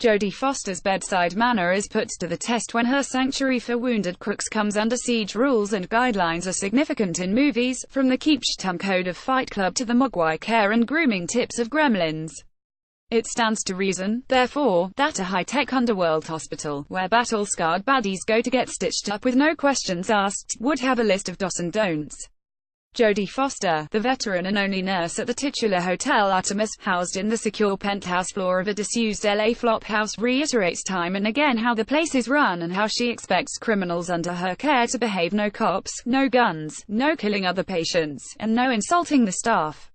Jodie Foster's bedside manner is put to the test when her sanctuary for wounded crooks comes under siege. Rules and guidelines are significant in movies, from the Keep Shtum code of Fight Club to the Mogwai care and grooming tips of Gremlins. It stands to reason, therefore, that a high-tech underworld hospital, where battle-scarred baddies go to get stitched up with no questions asked, would have a list of do's and don'ts. Jodie Foster, the veteran and only nurse at the titular Hotel Artemis, housed in the secure penthouse floor of a disused LA flophouse, reiterates time and again how the place is run and how she expects criminals under her care to behave. No cops, no guns, no killing other patients, and no insulting the staff.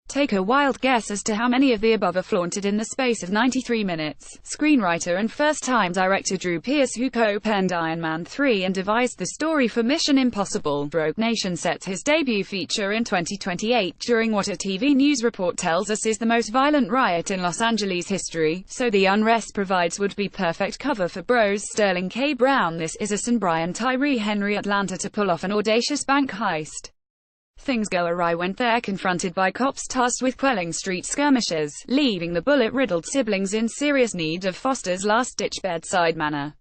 Take a wild guess as to how many of the above are flaunted in the space of 93 minutes. Screenwriter and first-time director Drew Pearce, who co-penned Iron Man 3 and devised the story for Mission Impossible: Rogue Nation, sets his debut feature in 2028 during what a TV news report tells us is the most violent riot in Los Angeles history, so the unrest provides would-be perfect cover for Bros Sterling K. Brown, This Is and Brian Tyree Henry Atlanta to pull off an audacious bank heist. Things go awry when they're confronted by cops tasked with quelling street skirmishes, leaving the bullet-riddled siblings in serious need of Foster's last-ditch bedside manner.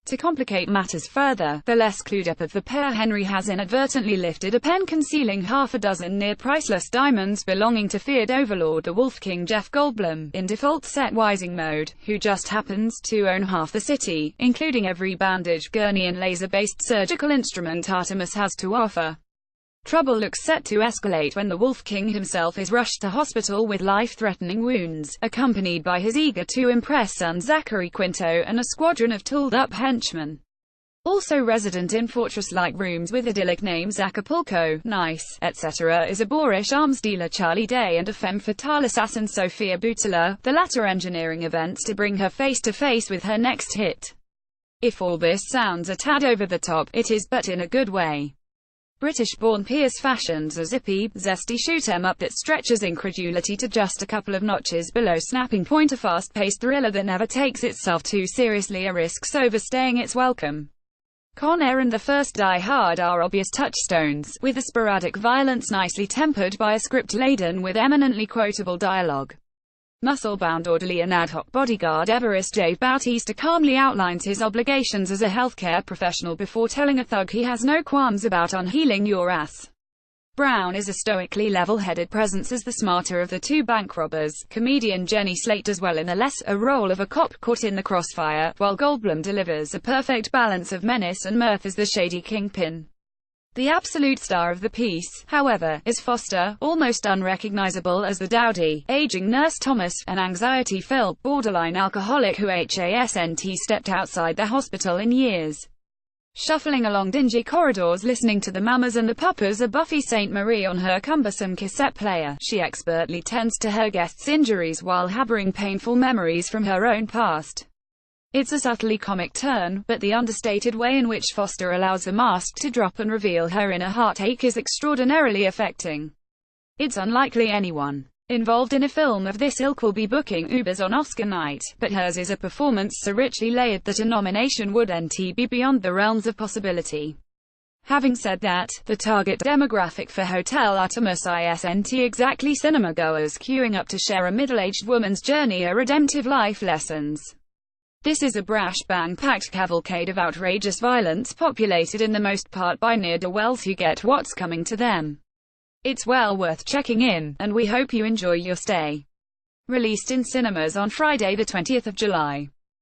To complicate matters further, the less clued-up of the pair, Henry has inadvertently lifted a pen concealing half a dozen near-priceless diamonds belonging to feared overlord the Wolf King Jeff Goldblum, in default set-wising mode, who just happens to own half the city, including every bandage, gurney and laser-based surgical instrument Artemis has to offer. Trouble looks set to escalate when the Wolf King himself is rushed to hospital with life-threatening wounds, accompanied by his eager-to-impress son Zachary Quinto and a squadron of tooled-up henchmen. Also resident in fortress-like rooms with idyllic names Acapulco, Nice, etc. is a boorish arms dealer Charlie Day and a femme fatale assassin Sophia Boutella, the latter engineering events to bring her face-to-face with her next hit. If all this sounds a tad over the top, it is, but in a good way. British-born Pearce fashions a zippy, zesty shoot-'em-up that stretches incredulity to just a couple of notches below snapping point, a fast-paced thriller that never takes itself too seriously or risks overstaying its welcome. Con Air and the first Die Hard are obvious touchstones, with the sporadic violence nicely tempered by a script laden with eminently quotable dialogue. Muscle-bound orderly and ad hoc bodyguard Everest J. Bautista calmly outlines his obligations as a healthcare professional before telling a thug he has no qualms about unhealing your ass. Brown is a stoically level-headed presence as the smarter of the two bank robbers. Comedian Jenny Slate does well in the lesser role of a cop caught in the crossfire, while Goldblum delivers a perfect balance of menace and mirth as the shady kingpin. The absolute star of the piece, however, is Foster, almost unrecognizable as the dowdy, aging nurse Thomas, an anxiety-filled, borderline alcoholic who hasn't stepped outside the hospital in years. Shuffling along dingy corridors listening to the Mamas and the Papas of Buffy St. Marie on her cumbersome cassette player, she expertly tends to her guests' injuries while harboring painful memories from her own past. It's a subtly comic turn, but the understated way in which Foster allows the mask to drop and reveal her inner heartache is extraordinarily affecting. It's unlikely anyone involved in a film of this ilk will be booking Ubers on Oscar night, but hers is a performance so richly layered that a nomination wouldn't be beyond the realms of possibility. Having said that, the target demographic for Hotel Artemis isn't exactly cinema-goers queuing up to share a middle-aged woman's journey or redemptive life lessons. This is a brash, bang-packed cavalcade of outrageous violence populated in the most part by ne'er-do-wells who get what's coming to them. It's well worth checking in, and we hope you enjoy your stay. Released in cinemas on Friday the 20th of July.